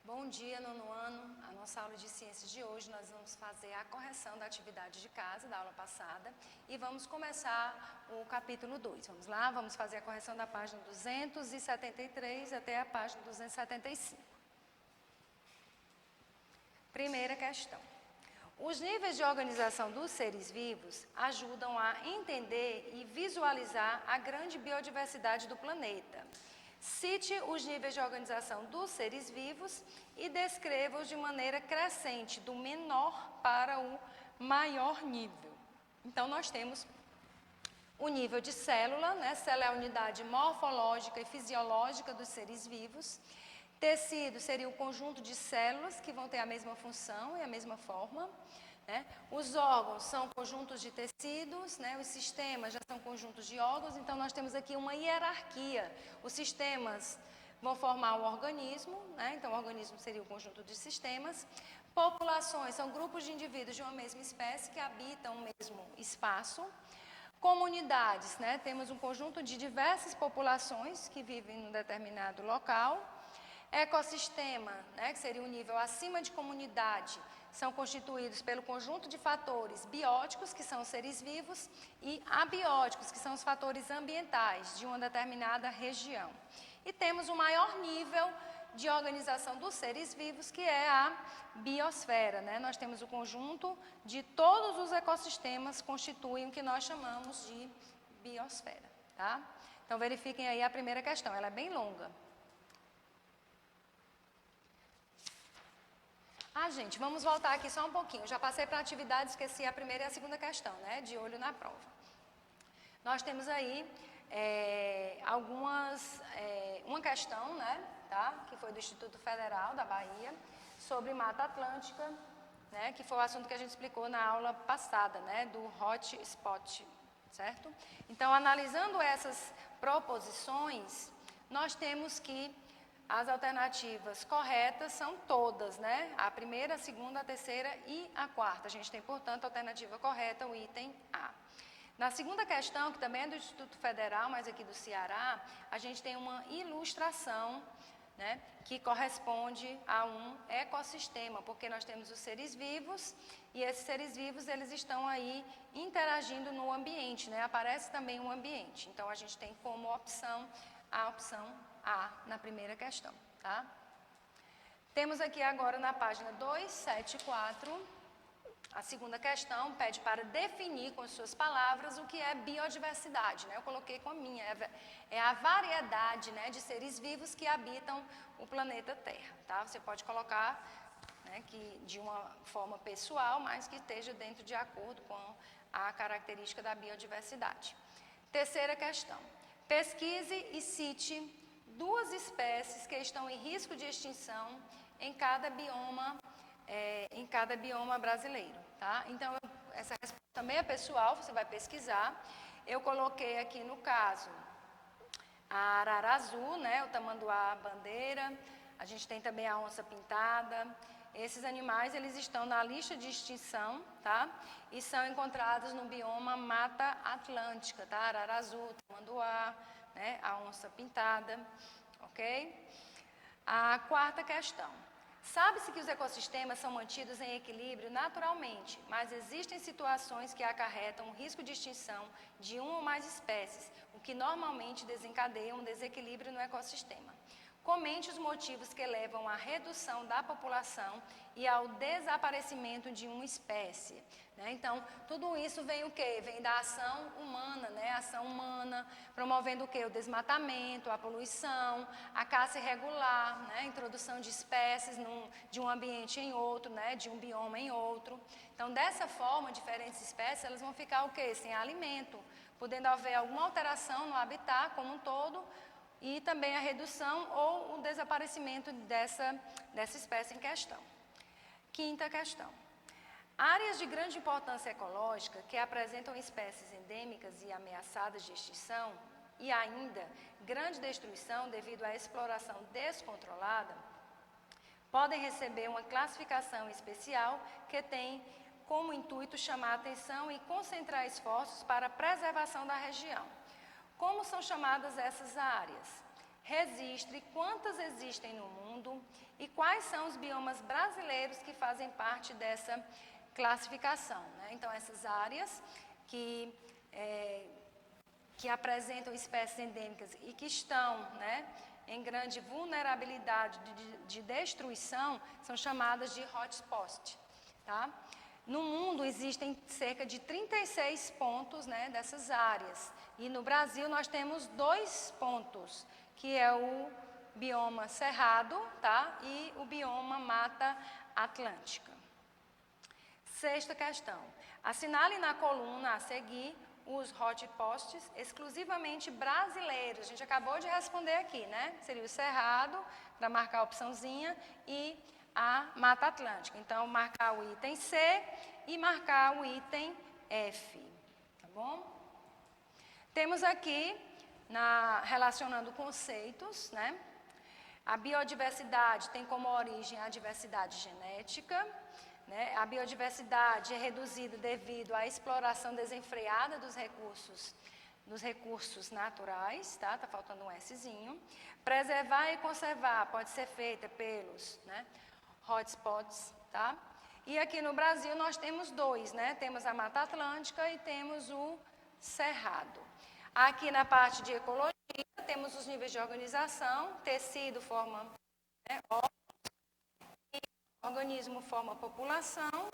Bom dia, nono ano. A nossa aula de ciências de hoje nós vamos fazer a correção da atividade de casa da aula passada e vamos começar o capítulo 2. Vamos lá, vamos fazer a correção da página 273 até a página 275. Primeira questão. Os níveis de organização dos seres vivos ajudam a entender e visualizar a grande biodiversidade do planeta. Cite os níveis de organização dos seres vivos e descreva-os de maneira crescente, do menor para o maior nível. Então, nós temos o nível de célula, né? Célula é a unidade morfológica e fisiológica dos seres vivos. Tecido seria o conjunto de células que vão ter a mesma função e a mesma forma. Né? Os órgãos são conjuntos de tecidos, né? Os sistemas já são conjuntos de órgãos, então nós temos aqui uma hierarquia. Os sistemas vão formar o organismo, né? Então o organismo seria o conjunto de sistemas. Populações são grupos de indivíduos de uma mesma espécie que habitam o mesmo espaço. Comunidades, né? Temos um conjunto de diversas populações que vivem em um determinado local. Ecossistema, né? Que seria um nível acima de comunidade, são constituídos pelo conjunto de fatores bióticos, que são os seres vivos, e abióticos, que são os fatores ambientais de uma determinada região. E temos o maior nível de organização dos seres vivos, que é a biosfera, né? Nós temos o conjunto de todos os ecossistemas constituem o que nós chamamos de biosfera, tá? Então verifiquem aí a primeira questão, ela é bem longa. Gente, vamos voltar aqui só um pouquinho. Já passei para a atividade, esqueci a primeira e a segunda questão, né? De olho na prova. Nós temos aí uma questão, né? Tá? Que foi do Instituto Federal da Bahia, sobre Mata Atlântica, né? Que foi o assunto que a gente explicou na aula passada, né? Do hotspot, certo? Então, analisando essas proposições, nós temos que as alternativas corretas são todas, né? A primeira, a segunda, a terceira e a quarta. A gente tem, portanto, a alternativa correta, o item A. Na segunda questão, que também é do Instituto Federal, mas aqui do Ceará, a gente tem uma ilustração, né? Que corresponde a um ecossistema, porque nós temos os seres vivos e esses seres vivos, eles estão aí interagindo no ambiente, né? Aparece também um ambiente. Então, a gente tem como opção a opção A na primeira questão, tá? Temos aqui agora na página 274, a segunda questão pede para definir com suas palavras o que é biodiversidade, né? Eu coloquei com a minha, é a variedade, né, de seres vivos que habitam o planeta Terra, tá? Você pode colocar, né, que de uma forma pessoal, mas que esteja dentro de acordo com a característica da biodiversidade. Terceira questão. Pesquise e cite duas espécies que estão em risco de extinção em cada bioma brasileiro, tá? Então, essa resposta também é pessoal, você vai pesquisar. Eu coloquei aqui no caso a arara azul, né, o tamanduá bandeira, a gente tem também a onça pintada. Esses animais, eles estão na lista de extinção, tá? E são encontrados no bioma Mata Atlântica, tá? Arara azul, tamanduá, né? A onça pintada, ok? A quarta questão. Sabe-se que os ecossistemas são mantidos em equilíbrio naturalmente, mas existem situações que acarretam o risco de extinção de uma ou mais espécies, o que normalmente desencadeia um desequilíbrio no ecossistema. Comente os motivos que levam à redução da população e ao desaparecimento de uma espécie, né? Então, tudo isso vem o quê? Vem da ação humana, né? A ação humana promovendo o quê? O desmatamento, a poluição, a caça irregular, né? A introdução de espécies de um ambiente em outro, né? De um bioma em outro. Então, dessa forma, diferentes espécies elas vão ficar o quê? Sem alimento, podendo haver alguma alteração no habitat como um todo, e também a redução ou o desaparecimento dessa espécie em questão. Quinta questão. Áreas de grande importância ecológica que apresentam espécies endêmicas e ameaçadas de extinção e ainda grande destruição devido à exploração descontrolada podem receber uma classificação especial que tem como intuito chamar a atenção e concentrar esforços para a preservação da região. Como são chamadas essas áreas? registre quantas existem no mundo e quais são os biomas brasileiros que fazem parte dessa classificação, né? Então, essas áreas que apresentam espécies endêmicas e que estão, né, em grande vulnerabilidade de destruição, são chamadas de hotspot, tá? No mundo existem cerca de 36 pontos, né, dessas áreas. E no Brasil nós temos 2 pontos, que é o bioma Cerrado, tá? E o bioma Mata Atlântica. Sexta questão. Assinale na coluna a seguir os hotposts exclusivamente brasileiros. A gente acabou de responder aqui, né? Seria o Cerrado, para marcar a opçãozinha, e a Mata Atlântica. Então, marcar o item C e marcar o item F. Tá bom? Temos aqui, relacionando conceitos, né? A biodiversidade tem como origem a diversidade genética. Né? A biodiversidade é reduzida devido à exploração desenfreada dos recursos naturais, tá? Tá faltando um Szinho. Preservar e conservar pode ser feita pelos, né, hotspots, tá? E aqui no Brasil nós temos 2, né? Temos a Mata Atlântica e temos o Cerrado. Aqui na parte de ecologia temos os níveis de organização, tecido forma, né, organismo forma a população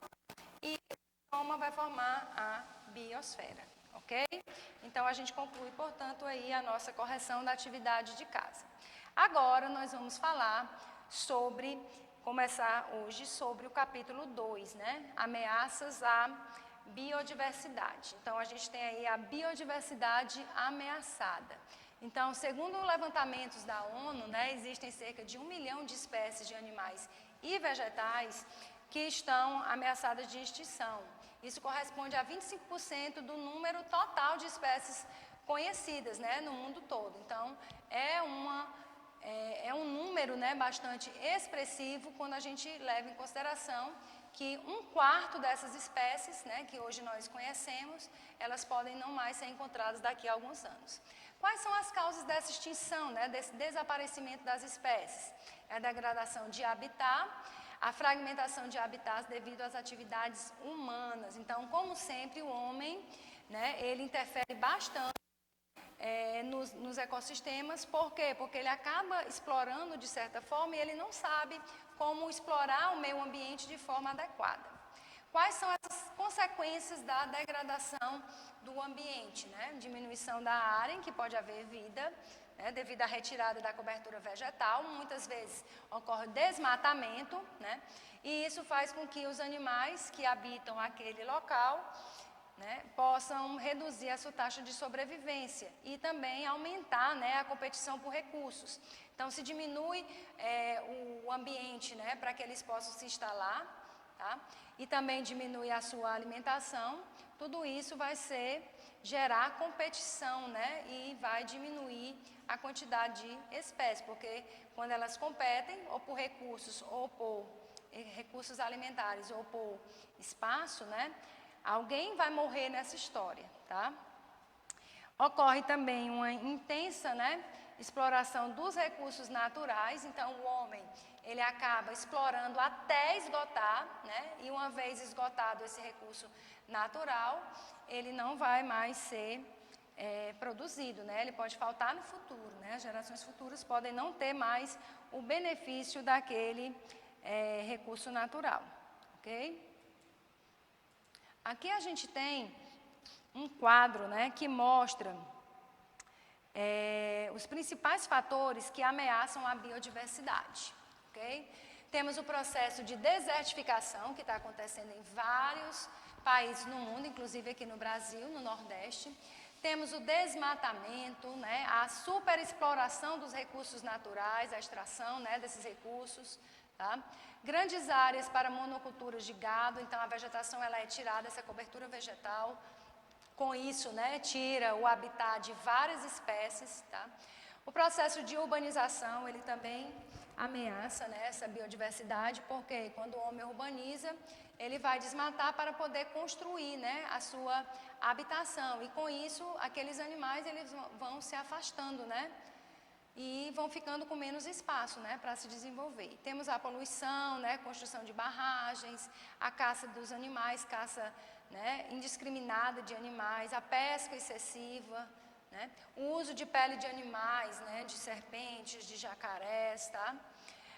e o bioma vai formar a biosfera, ok? Então, a gente conclui, portanto, aí a nossa correção da atividade de casa. Agora, nós vamos começar hoje sobre o capítulo 2, né? Ameaças à biodiversidade. Então, a gente tem aí a biodiversidade ameaçada. Então, segundo levantamentos da ONU, né, existem cerca de 1 milhão de espécies de animais e vegetais que estão ameaçadas de extinção. Isso corresponde a 25% do número total de espécies conhecidas, né, no mundo todo. Então, é um número, né, bastante expressivo quando a gente leva em consideração que 1/4 dessas espécies, né, que hoje nós conhecemos, elas podem não mais ser encontradas daqui a alguns anos. Quais são as causas dessa extinção, né, desse desaparecimento das espécies? É a degradação de habitat, a fragmentação de habitats devido às atividades humanas. Então, como sempre, o homem, né, ele interfere bastante nos ecossistemas. Por quê? Porque ele acaba explorando de certa forma e ele não sabe como explorar o meio ambiente de forma adequada. Quais são as consequências da degradação do ambiente, né? Diminuição da área em que pode haver vida, né? Devido à retirada da cobertura vegetal, muitas vezes ocorre desmatamento, né? E isso faz com que os animais que habitam aquele local, né, possam reduzir a sua taxa de sobrevivência e também aumentar, né, a competição por recursos. Então, se diminui o ambiente, né, para que eles possam se instalar, tá? E também diminui a sua alimentação, tudo isso vai gerar competição, né, e vai diminuir a quantidade de espécies, porque quando elas competem, ou por recursos, ou por recursos alimentares, ou por espaço, né, alguém vai morrer nessa história, tá? Ocorre também uma intensa, né, exploração dos recursos naturais. Então, o homem, ele acaba explorando até esgotar, né? E uma vez esgotado esse recurso natural, ele não vai mais ser produzido, né? Ele pode faltar no futuro, né? As gerações futuras podem não ter mais o benefício daquele recurso natural, ok? Aqui a gente tem um quadro, né, que mostra os principais fatores que ameaçam a biodiversidade, ok? Temos o processo de desertificação que está acontecendo em vários países no mundo, inclusive aqui no Brasil, no Nordeste. Temos o desmatamento, né, a superexploração dos recursos naturais, a extração, né, desses recursos, tá? Grandes áreas para monoculturas de gado, então a vegetação ela é tirada, essa cobertura vegetal, com isso, né, tira o habitat de várias espécies, tá? O processo de urbanização, ele também ameaça, né, essa biodiversidade, porque quando o homem urbaniza, ele vai desmatar para poder construir, né, a sua habitação, e com isso, aqueles animais eles vão se afastando, né, e vão ficando com menos espaço, né, para se desenvolver. Temos a poluição, né, construção de barragens, a caça dos animais, caça, né, indiscriminada de animais, a pesca excessiva, né, o uso de pele de animais, né, de serpentes, de jacarés, tá?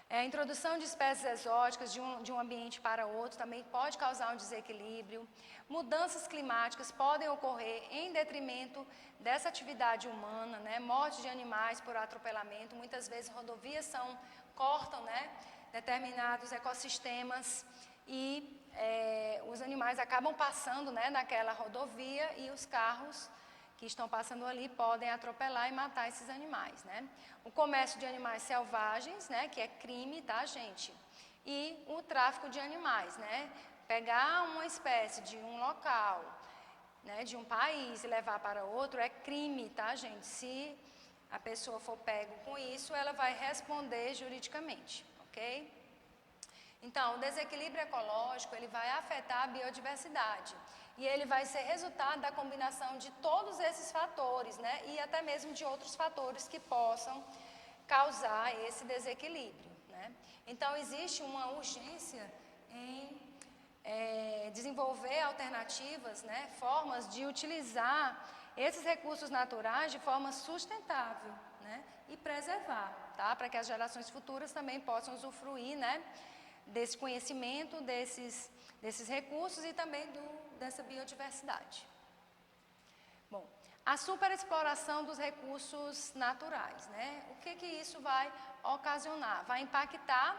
A introdução de espécies exóticas de um ambiente para outro também pode causar um desequilíbrio. Mudanças climáticas podem ocorrer em detrimento dessa atividade humana, né? Morte de animais por atropelamento. Muitas vezes rodovias cortam, né, determinados ecossistemas e os animais acabam passando, né, naquela rodovia e os carros que estão passando ali podem atropelar e matar esses animais, né? O comércio de animais selvagens, né, que é crime, tá, gente? E o tráfico de animais, né? Pegar uma espécie de um local, né, de um país e levar para outro é crime, tá, gente? Se a pessoa for pego com isso, ela vai responder juridicamente, ok? Então, o desequilíbrio ecológico, ele vai afetar a biodiversidade. E ele vai ser resultado da combinação de todos esses fatores, né? E até mesmo de outros fatores que possam causar esse desequilíbrio, né? Então, existe uma urgência em desenvolver alternativas, né? Formas de utilizar esses recursos naturais de forma sustentável, né? E preservar, tá? Para que as gerações futuras também possam usufruir, né, desse conhecimento, desses recursos e também dessa biodiversidade. Bom, a superexploração dos recursos naturais, né? O que isso vai ocasionar? Vai impactar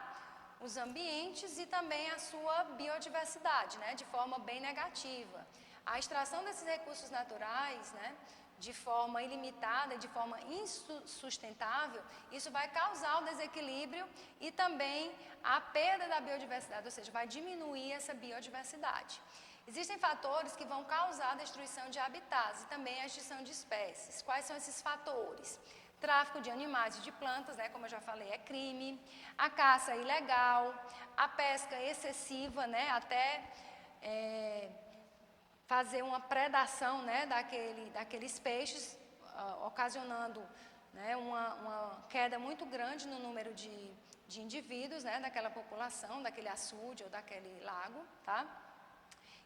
os ambientes e também a sua biodiversidade, né? De forma bem negativa. A extração desses recursos naturais, né, de forma ilimitada, de forma insustentável, isso vai causar o desequilíbrio e também a perda da biodiversidade, ou seja, vai diminuir essa biodiversidade. Existem fatores que vão causar a destruição de habitats e também a extinção de espécies. Quais são esses fatores? Tráfico de animais e de plantas, né, como eu já falei, é crime. A caça ilegal, a pesca excessiva, né, até fazer uma predação, né, daqueles peixes, ocasionando, né, uma queda muito grande no número de indivíduos, né, daquela população, daquele açude ou daquele lago, tá?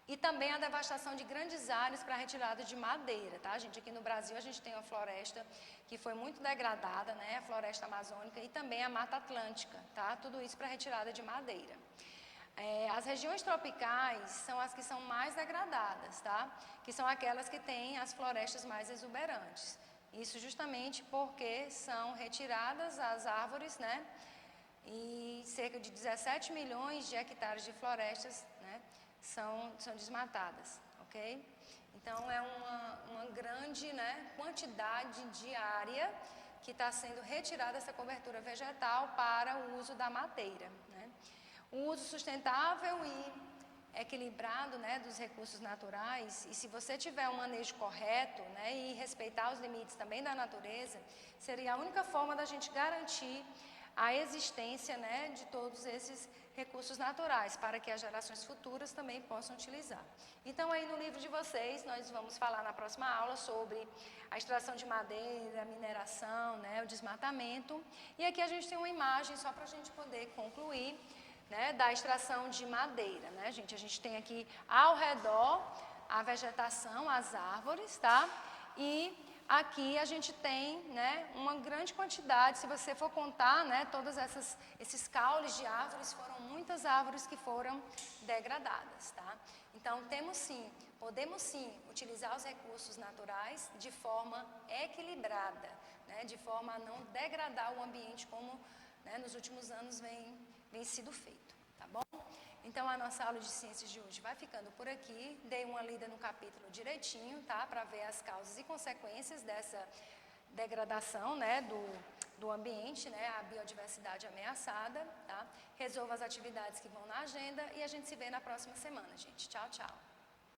E também a devastação de grandes áreas para a retirada de madeira, tá, gente? Aqui no Brasil a gente tem uma floresta que foi muito degradada, né, a floresta amazônica e também a Mata Atlântica, tá? Tudo isso para retirada de madeira. As regiões tropicais são as que são mais degradadas, tá? Que são aquelas que têm as florestas mais exuberantes. Isso justamente porque são retiradas as árvores, né? E cerca de 17 milhões de hectares de florestas, né, são desmatadas, ok? Então, é uma grande, né, quantidade de área que está sendo retirada essa cobertura vegetal para o uso da madeira, né? O uso sustentável e equilibrado, né, dos recursos naturais, e se você tiver um manejo correto, né, e respeitar os limites também da natureza, seria a única forma da gente garantir a existência, né, de todos esses recursos naturais, para que as gerações futuras também possam utilizar. Então, aí no livro de vocês, nós vamos falar na próxima aula sobre a extração de madeira, a mineração, né, o desmatamento, e aqui a gente tem uma imagem só para a gente poder concluir, né, da extração de madeira, né, gente? A gente tem aqui ao redor a vegetação, as árvores, tá? E aqui a gente tem, né, uma grande quantidade, se você for contar, né, todos esses caules de árvores, foram muitas árvores que foram degradadas, tá? Então, podemos sim utilizar os recursos naturais de forma equilibrada, né, de forma a não degradar o ambiente como, né, nos últimos anos vem sido feito, tá bom? Então, a nossa aula de ciências de hoje vai ficando por aqui. Dei uma lida no capítulo direitinho, tá? Para ver as causas e consequências dessa degradação, né, do ambiente, né, a biodiversidade ameaçada, tá? Resolva as atividades que vão na agenda e a gente se vê na próxima semana, gente. Tchau, tchau.